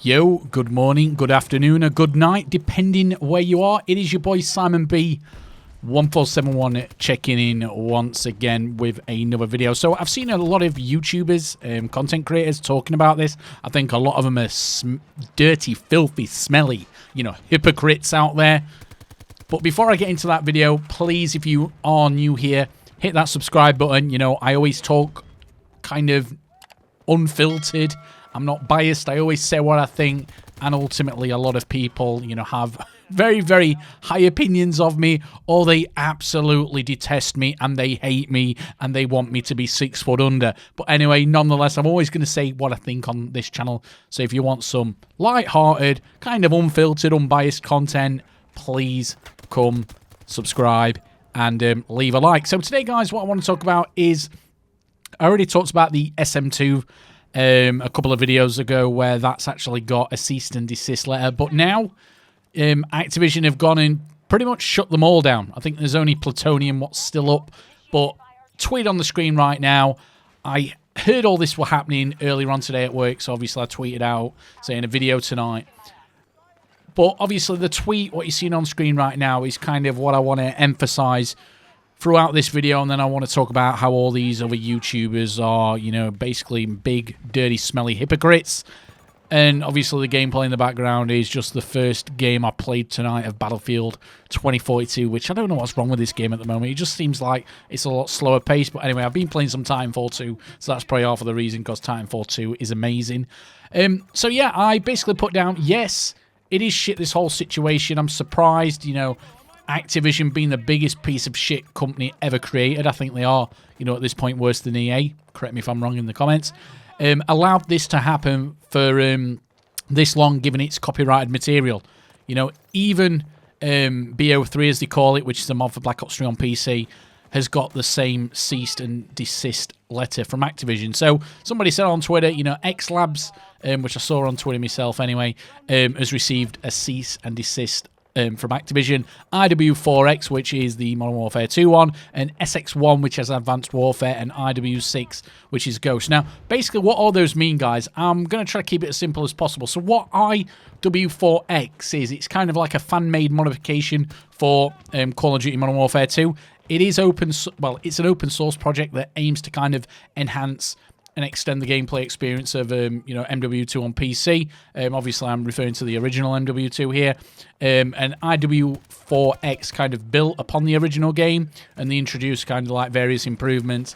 Yo, good morning, good afternoon, or good night, depending where you are. It is your boy Simon B, 1471 checking in once again with another video. So I've seen a lot of YouTubers, content creators talking about this. I think a lot of them are dirty, filthy, smelly, hypocrites out there. But before I get into that video, please, if you are new here, hit that subscribe button. I always talk kind of unfiltered. I'm not biased. I always say what I think. And ultimately, a lot of people, have very, very high opinions of me, or they absolutely detest me and they hate me and they want me to be 6 foot under. But anyway, nonetheless, I'm always going to say what I think on this channel. So if you want some light-hearted, kind of unfiltered, unbiased content, please come subscribe and leave a like. So today, guys, what I want to talk about is, I already talked about the SM2 a couple of videos ago, where that's actually got a cease and desist letter. But now Activision have gone and pretty much shut them all down. I think there's only Plutonium what's still up. But tweet on the screen right now. I heard all this were happening earlier on today at work, so obviously I tweeted out saying a video tonight. But obviously the tweet, what you're seeing on screen right now, is kind of what I want to emphasize throughout this video, and then I want to talk about how all these other YouTubers are, basically big, dirty, smelly hypocrites. And obviously the gameplay in the background is just the first game I played tonight of Battlefield 2042, which I don't know what's wrong with this game at the moment. It just seems like it's a lot slower paced. But anyway, I've been playing some Titanfall 2, so that's probably half of the reason, because Titanfall 2 is amazing. So yeah, I basically put down, yes, it is shit, this whole situation. I'm surprised, Activision being the biggest piece of shit company ever created. I think they are, at this point, worse than EA. Correct me if I'm wrong in the comments. Allowed this to happen for this long, given its copyrighted material. Even BOIII, as they call it, which is a mod for Black Ops 3 on PC, has got the same cease and desist letter from Activision. So somebody said on Twitter, XLABS, which I saw on Twitter myself anyway, has received a cease and desist from Activision, IW4X, which is the Modern Warfare 2 one, and SX1, which has Advanced Warfare, and IW6, which is Ghost. Now, basically, what all those mean, guys, I'm going to try to keep it as simple as possible. So what IW4X is, it's kind of like a fan-made modification for Call of Duty Modern Warfare 2. It is it's an open source project that aims to kind of enhance and extend the gameplay experience of, MW2 on PC. Obviously, I'm referring to the original MW2 here. And IW4X kind of built upon the original game, and they introduced kind of like various improvements,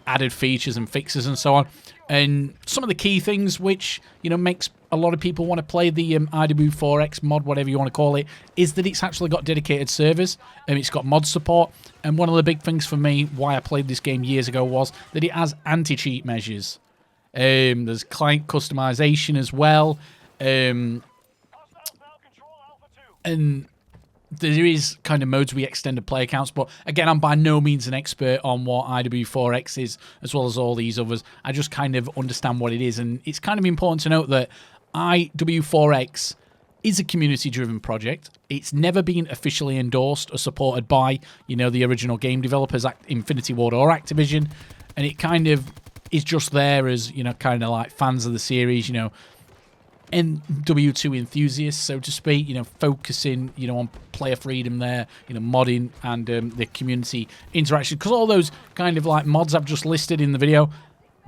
added features and fixes and so on. And some of the key things which, makes a lot of people want to play the IW4X mod, whatever you want to call it, is that it's actually got dedicated servers, and it's got mod support. And one of the big things for me, why I played this game years ago, was that it has anti-cheat measures. There's client customization as well. And there is kind of modes we extended play counts, but again, I'm by no means an expert on what IW4X is, as well as all these others. I just kind of understand what it is, and it's kind of important to note that IW4X is a community-driven project. It's never been officially endorsed or supported by, the original game developers, Infinity Ward or Activision, and it kind of is just there as, kind of like fans of the series, MW2 enthusiasts, so to speak, focusing, on player freedom there, modding and the community interaction. Because all those kind of like mods I've just listed in the video,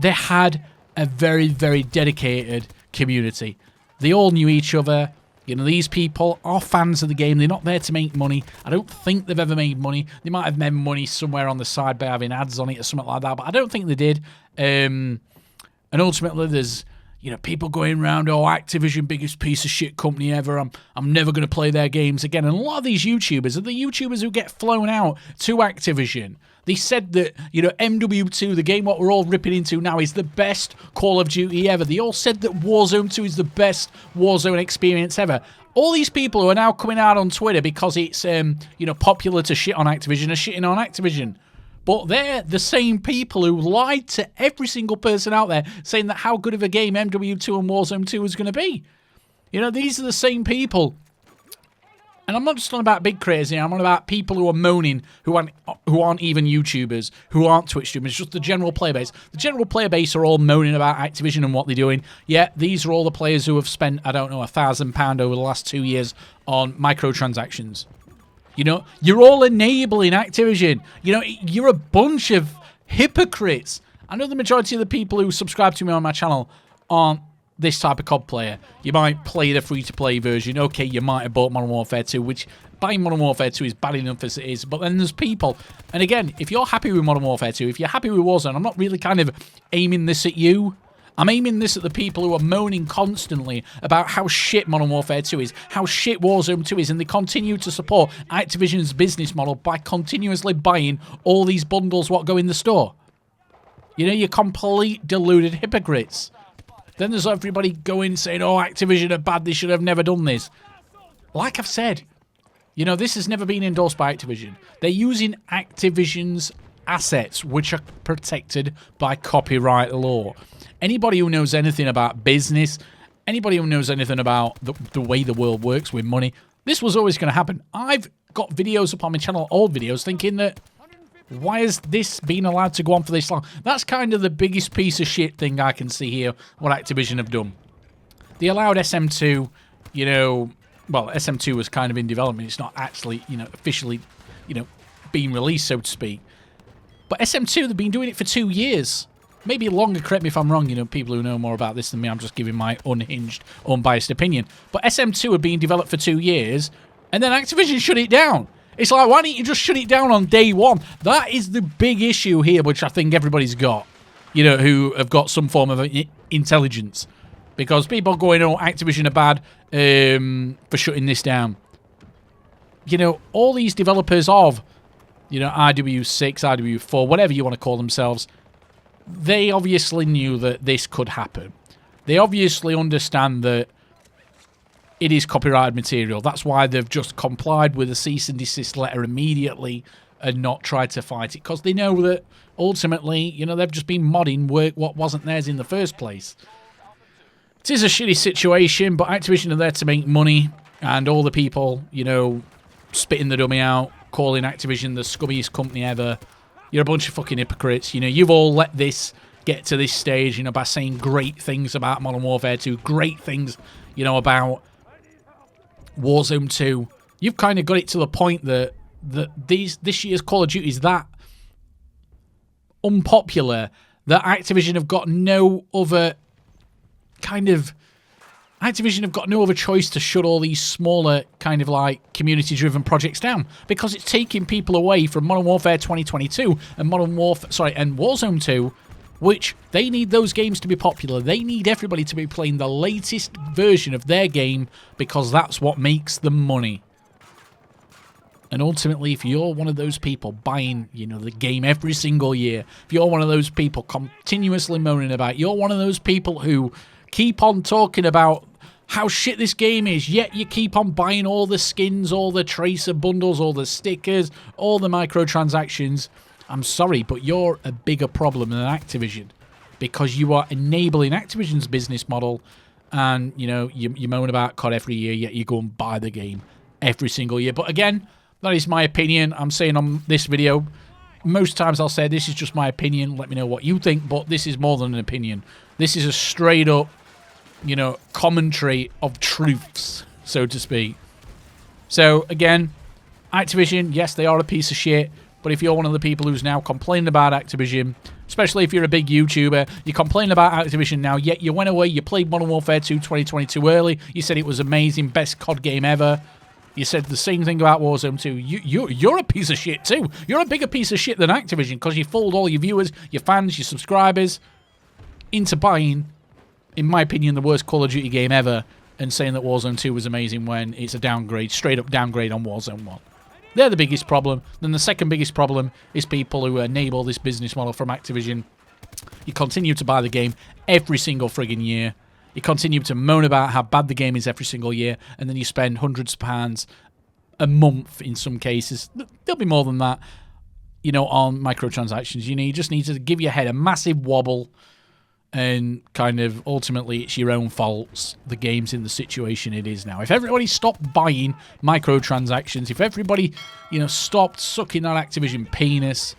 they had a very, very dedicated community. They all knew each other. These people are fans of the game. They're not there to make money. I don't think they've ever made money. They might have made money somewhere on the side by having ads on it or something like that, but I don't think they did. And ultimately, there's people going around, Activision, biggest piece of shit company ever. I'm never going to play their games again. And a lot of these YouTubers are the YouTubers who get flown out to Activision. They said that, MW2, the game what we're all ripping into now, is the best Call of Duty ever. They all said that Warzone 2 is the best Warzone experience ever. All these people who are now coming out on Twitter because it's, popular to shit on Activision are shitting on Activision. But they're the same people who lied to every single person out there saying that how good of a game MW2 and Warzone 2 was going to be. These are the same people And I'm not just on about big creators here. I'm on about people who are moaning, who aren't even YouTubers, who aren't Twitch streamers, just the general player base. The general player base are all moaning about Activision and what they're doing. Yeah, these are all the players who have spent, I don't know, £1,000 over the last 2 years on microtransactions. You know, you're all enabling Activision. You know, you're a bunch of hypocrites. I know the majority of the people who subscribe to me on my channel aren't this type of COD player. You might play the free-to-play version. Okay, you might have bought Modern Warfare 2, which buying Modern Warfare 2 is bad enough as it is. But then there's people, and again, if you're happy with Modern Warfare 2, if you're happy with Warzone, I'm not really kind of aiming this at you. I'm aiming this at the people who are moaning constantly about how shit Modern Warfare 2 is, how shit Warzone 2 is, and they continue to support Activision's business model by continuously buying all these bundles what go in the store. You know, you're complete deluded hypocrites. Then there's everybody going saying, oh, Activision are bad, they should have never done this. Like I've said, you know, this has never been endorsed by Activision. They're using Activision's assets, which are protected by copyright law. Anybody who knows anything about business, anybody who knows anything about the way the world works with money, this was always going to happen. I've got videos up on my channel, old videos, thinking that, why has this been allowed to go on for this long? That's kind of the biggest piece of shit thing I can see here, what Activision have done. They allowed SM2, you know, well, SM2 was kind of in development. It's not actually, you know, officially, you know, being released, so to speak. But SM2, they've been doing it for 2 years. Maybe longer, correct me if I'm wrong, you know, people who know more about this than me, I'm just giving my unhinged, unbiased opinion. But SM2 had been developed for 2 years, and then Activision shut it down. It's like, why don't you just shut it down on day one? That is the big issue here, which I think everybody's got, you know, who have got some form of intelligence. Because people going, oh, Activision are bad for shutting this down. You know, all these developers of, you know, IW6, IW4, whatever you want to call themselves, they obviously knew that this could happen. They obviously understand that it is copyrighted material. That's why they've just complied with a cease and desist letter immediately and not tried to fight it, because they know that ultimately, you know, they've just been modding work what wasn't theirs in the first place. It is a shitty situation, but Activision are there to make money, and all the people, you know, spitting the dummy out, calling Activision the scummiest company ever. You're a bunch of fucking hypocrites. You know, you've all let this get to this stage, you know, by saying great things about Modern Warfare 2, great things, you know, about Warzone 2. You've kind of got it to the point that this year's Call of Duty is that unpopular that Activision have got no other choice to shut all these smaller kind of like community-driven projects down, because it's taking people away from Modern Warfare 2022 and and Warzone 2, which they need those games to be popular. They need everybody to be playing the latest version of their game, because that's what makes them money. And ultimately, if you're one of those people buying, you know, the game every single year, if you're one of those people continuously moaning about it, you're one of those people who keep on talking about how shit this game is, yet you keep on buying all the skins, all the tracer bundles, all the stickers, all the microtransactions, I'm sorry, but you're a bigger problem than Activision, because you are enabling Activision's business model, and, you know, you moan about COD every year, yet you go and buy the game every single year. But again, that is my opinion. I'm saying on this video, most times I'll say this is just my opinion, let me know what you think, but this is more than an opinion. This is a straight up, you know, commentary of truths, so to speak. So, again, Activision, yes, they are a piece of shit, but if you're one of the people who's now complaining about Activision, especially if you're a big YouTuber, you complain about Activision now, yet you went away, you played Modern Warfare 2 2022 early, you said it was amazing, best COD game ever, you said the same thing about Warzone 2, you're a piece of shit too. You're a bigger piece of shit than Activision, because you fooled all your viewers, your fans, your subscribers into buying, in my opinion, the worst Call of Duty game ever, and saying that Warzone 2 was amazing when it's a downgrade, straight up downgrade on Warzone 1. They're the biggest problem. Then the second biggest problem is people who enable this business model from Activision. You continue to buy the game every single friggin' year. You continue to moan about how bad the game is every single year, and then you spend hundreds of pounds a month in some cases. There'll be more than that, you know, on microtransactions. You know, you just need to give your head a massive wobble and kind of ultimately it's your own faults. The game's in the situation it is now. If everybody stopped buying microtransactions, if everybody, you know, stopped sucking that Activision penis,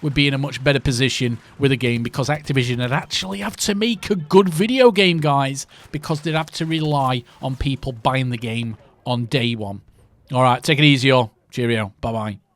we'd be in a much better position with a game, because Activision would actually have to make a good video game, guys, because they'd have to rely on people buying the game on day one. All right, take it easy, all. Cheerio. Bye-bye.